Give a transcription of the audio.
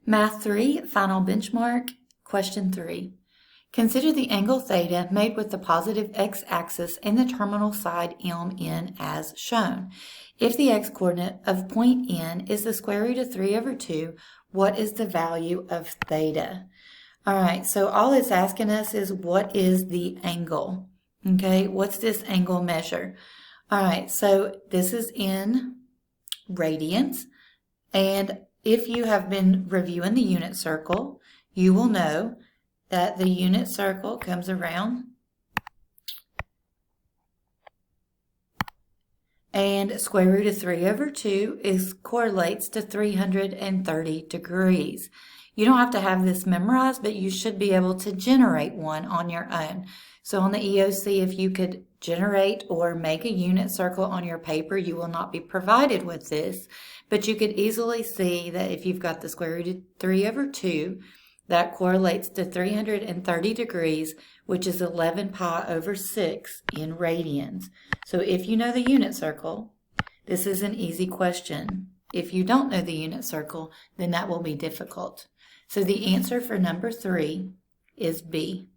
Math 3, final benchmark, question 3. Consider the angle theta made with the positive x-axis and the terminal side MN as shown. If the x-coordinate of point N is the square root of 3/2, what is the value of theta? All right, so all it's asking us is what is the angle? Okay, what's this angle measure? All right, so this is in radians, and if you have been reviewing the unit circle, you will know that the unit circle comes around and square root of 3/2 correlates to 330 degrees. You don't have to have this memorized, but you should be able to generate one on your own. So on the EOC, if you could generate or make a unit circle on your paper, you will not be provided with this, but you could easily see that if you've got the square root of 3/2, that correlates to 330 degrees, which is 11 pi over 6 in radians. So if you know the unit circle, this is an easy question. If you don't know the unit circle, then that will be difficult. So the answer for number 3 is B.